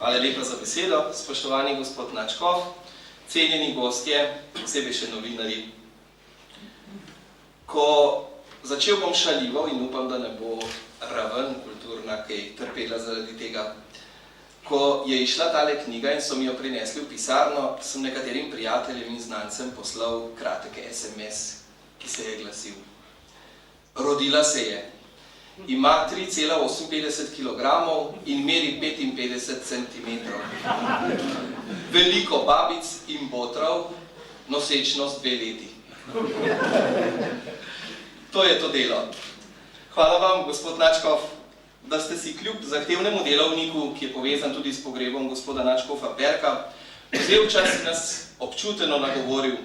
Hvala lepa za besedo, spoštovani gospod Načkov, cenjeni gostje, posebej še novinarji. Začel bom šaljivo in upam, da ne bo raven kulturna kaj trpela zaradi tega. Ko je išla tale knjiga in so mi jo prinesli v pisarno, sem nekaterim prijateljem in znancem poslal kratek SMS, ki se je glasil. Rodila se je. Ima 3,58 kg in meri 55 cm. Veliko babic in botrov, nosečnost 2 leti. To je to delo. Hvala vam, gospod Načkov, da ste si kljub zahtevnemu delovniku, ki je povezan tudi s pogrebom gospoda Načkova Perka, vzel čas in nas občuteno nagovoril.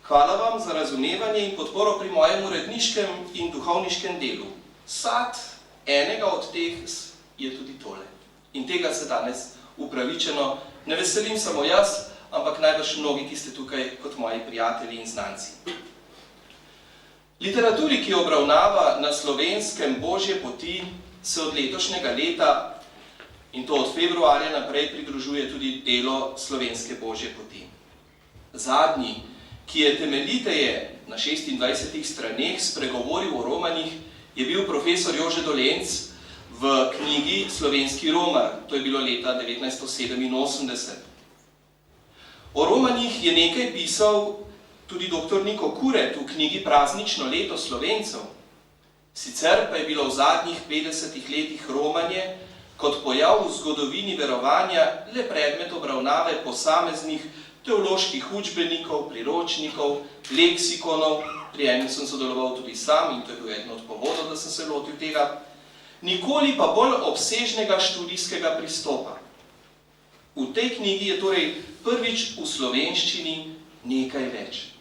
Hvala vam za razumevanje in podporo pri mojem uredniškem in duhovniškem delu. Sad enega od teh je tudi tole. In tega se danes upravičeno ne veselim samo jaz, ampak najbrž mnogi, ki ste tukaj kot moji prijatelji in znanci. Literaturi, ki obravnava na slovenskem Božje poti, se od letošnjega leta, in to od februarja naprej, pridružuje tudi delo slovenske Božje poti. Zadnji, ki je temeljiteje na 26 straneh spregovoril o romanjih, je bil profesor Jože Dolenc v knjigi Slovenski romar, to je bilo leta 1987. O romanjih je nekaj pisal tudi dr. Niko Kuret v knjigi Praznično leto Slovencev. Sicer pa je bilo v zadnjih 50 letih romanje kot pojav v zgodovini verovanja le predmet obravnave posameznih teoloških učbenikov, priročnikov, leksikonov, pri enem sem sodeloval tudi sam in to je bil eden od povodov, da sem se lotil tega, nikoli pa bolj obsežnega študijskega pristopa. V tej knjigi je torej prvič v slovenščini nekaj več.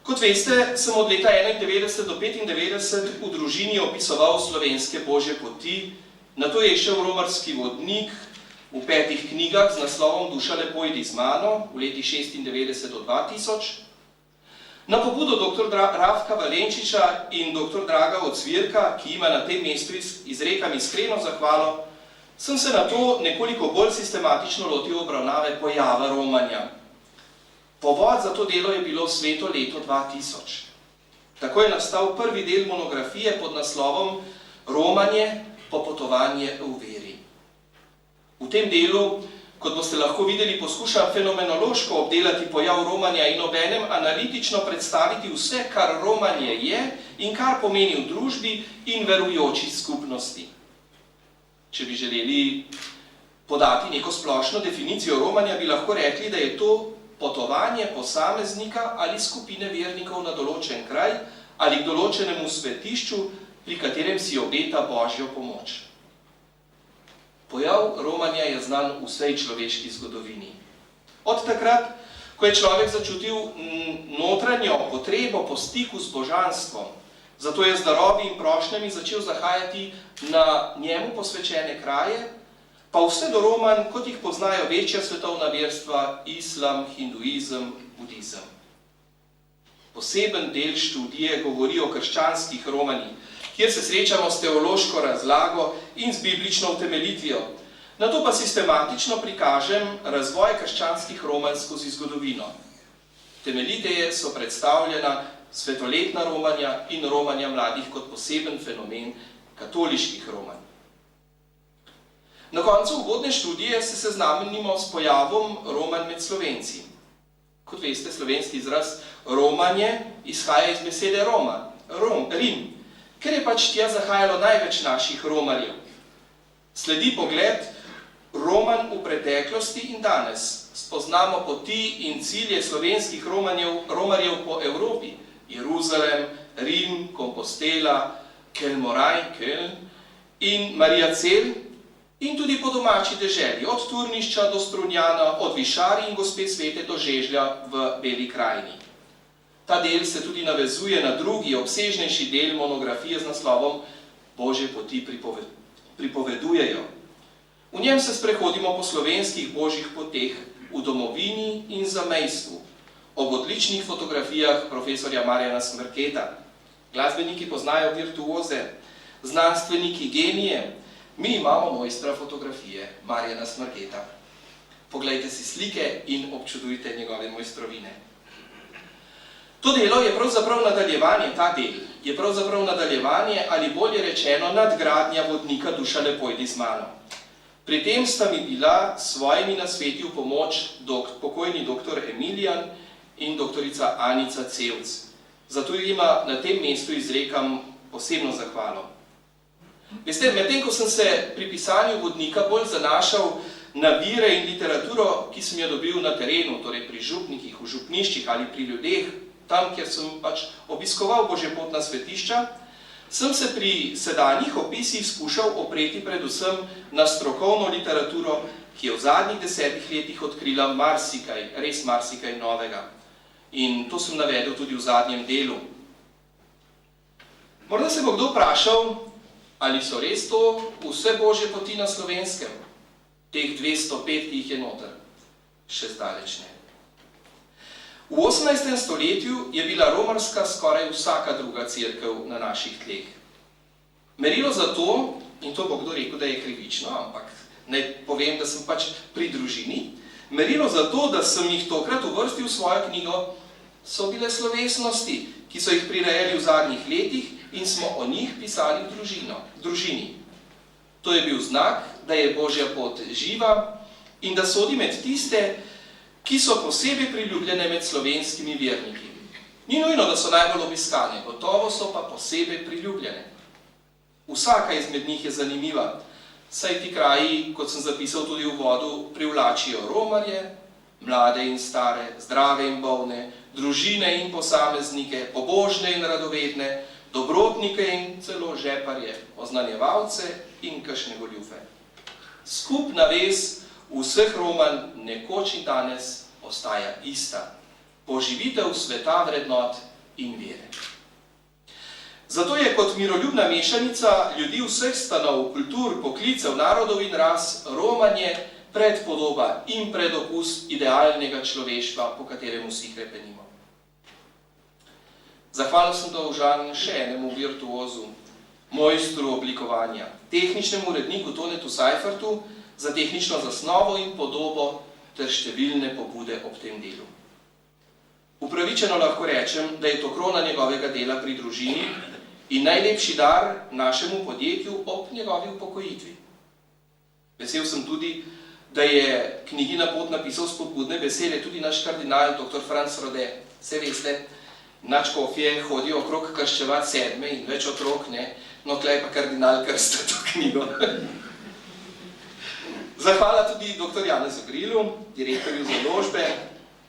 Kot veste, sem od leta 1991 do 1995 v družini opisoval slovenske Božje poti, nato je šel romarski vodnik v 5 knjigah z naslovom Duša lepo idi z mano v letih 1996 do 2000. Na pobudo dr. Rafka Valenčiča in dr. Draga Ocvirka, ki ima na tem mestu izrekam iskreno zahvalo, sem se nato nekoliko bolj sistematično lotil obravnave pojava romanja. Povod za to delo je bilo sveto leto 2000. Tako je nastal prvi del monografije pod naslovom Romanje, popotovanje v veri. V tem delu, kot boste lahko videli, poskušam fenomenološko obdelati pojav romanja in obenem analitično predstaviti vse, kar romanje je in kar pomeni v družbi in verujoči skupnosti. Če bi želeli podati neko splošno definicijo romanja, bi lahko rekli, da je to potovanje posameznika ali skupine vernikov na določen kraj ali k določenemu svetišču, pri katerem si obeta Božjo pomoč. Pojav romanja je znan v vsej človeški zgodovini. Od takrat, ko je človek začutil notranjo potrebo po stiku s božanstvom, zato je z darovi in prošnjami začel zahajati na njemu posvečene kraje, pa vse do romanj, kot jih poznajo večja svetovna verstva, islam, hinduizem, budizem. Poseben del študije govori o krščanskih romanjih, kjer se srečamo s teološko razlago in z biblično utemeljitvijo. Nato pa sistematično prikažem razvoj krščanskih romanj skozi zgodovino. Temeljiteje so predstavljena svetoletna romanja in romanja mladih kot poseben fenomen katoliških romanj. Na koncu uvodne študije se seznanimo s pojavom romanj med Slovenci. Kot veste, slovenski izraz romanje izhaja iz besede Roma, Rim, ker je pač tja zahajalo največ naših romarjev. Sledi pogled romanj v preteklosti in danes. Spoznamo poti in cilje slovenskih romarjev po Evropi. Jeruzalem, Rim, Kompostela, Kelmoraj, Köln in Mariacel in tudi po domači deželi, od Turnišča do Strunjana, od Višari in Gospe Svete do Žežlja v Beli krajini. Ta del se tudi navezuje na drugi, obsežnejši del monografije z naslovom Božje poti pripovedujejo. V njem se sprehodimo po slovenskih božjih poteh v domovini in zamejstvu, ob odličnih fotografijah profesorja Marjana Smrketa. Glasbeniki poznajo virtuoze, znanstveniki genije, Mi imamo mojstra fotografije, Marjana Smrketa. Poglejte si slike in občudujte njegove mojstrovine. To delo je pravzaprav nadaljevanje, ta del je pravzaprav nadaljevanje ali bolje rečeno nadgradnja vodnika Duša Lepojdi z mano. Pri tem sta mi bila s svojimi nasveti v pomoč pokojni doktor Emilijan in doktorica Anica Cevc. Zato jima na tem mestu izrekam posebno zahvalo. Veste, medtem ko sem se pri pisanju vodnika bolj zanašal na vire in literaturo, ki sem jo dobil na terenu, torej pri župnikih, v župniščih ali pri ljudeh, tam, kjer sem pač obiskoval božjepotna svetišča, sem se pri sedanjih opisih skušal opreti predvsem na strokovno literaturo, ki je v zadnjih 10 letih odkrila marsikaj, res marsikaj novega. In to sem navedel tudi v zadnjem delu. Morda se bo kdo vprašal, ali so res to vse božje poti na Slovenskem? Teh 205, ki jih je noter. Še zdaleč ne. V 18. stoletju je bila romarska skoraj vsaka druga cerkev na naših tleh. Merilo za to, in to bo kdo rekel, da je krivično, ampak naj povem, da sem pač pri družini, merilo za to, da sem jih tokrat uvrstil v svojo knjigo, so bile slovesnosti, ki so jih prirejali v zadnjih letih in smo o njih pisali v družini. To je bil znak, da je božja pot živa in da sodi med tiste, ki so posebej priljubljene med slovenskimi verniki. Ni nujno, da so najbolj obiskane, gotovo so pa posebej priljubljene. Vsaka izmed njih je zanimiva, saj ti kraji, kot sem zapisal tudi v uvodu, privlačijo romarje, mlade in stare, zdrave in bolne, družine in posameznike, pobožne in radovedne, dobrotnike in celo žeparje, oznanjevalce in kakšne goljufe. Skupna vez vseh Roman nekoč in danes ostaja ista. Poživitev sveta vrednot in vere. Zato je kot miroljubna mešanica ljudi vseh stanov, kultur, poklicev, narodov in ras romanje predpodoba in predokus idealnega človeštva, po katerem vsi hrepenimo. Zahvalil sem dolžan še enemu virtuozu, mojstru oblikovanja, tehničnemu uredniku Tonetu Seifertu, za tehnično zasnovo in podobo ter številne pobude ob tem delu. Upravičeno lahko rečem, da je to krona njegovega dela pri družini in najlepši dar našemu podjetju ob njegovi upokojitvi. Vesel sem tudi, da je knjigina pot napisal spodbudne besede tudi naš kardinal dr. Franc Rode. Se veste, nadškofje hodijo okrog krščevati sedme in več otrok, ne? No, tlej pa kardinal krsta to knjigo. Zahvala tudi dr. Janezu Grilu, direktorju založbe,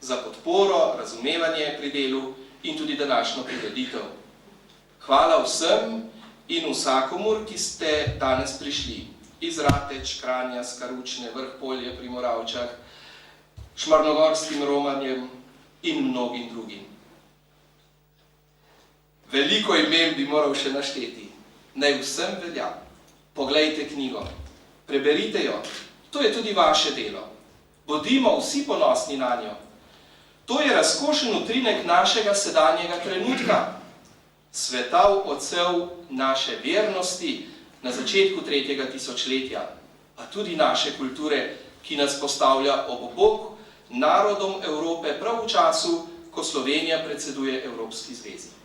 za podporo, razumevanje pri delu in tudi današnjo prireditev. Hvala vsem in vsakomur, ki ste danes prišli iz Rateč, Kranja, Skaručne, Vrhpolje pri Moravčah, Šmarnogorskim romanjem in mnogim drugim. Veliko imen bi moral še našteti. Naj vsem velja. Poglejte knjigo, preberite jo. To je tudi vaše delo. Bodimo vsi ponosni na njo. To je razkošen utrinek našega sedanjega trenutka. Svetav odsev naše vernosti na začetku 3. tisočletja, pa tudi naše kulture, ki nas postavlja ob bok narodom Evrope prav v času, ko Slovenija predseduje Evropski zvezi.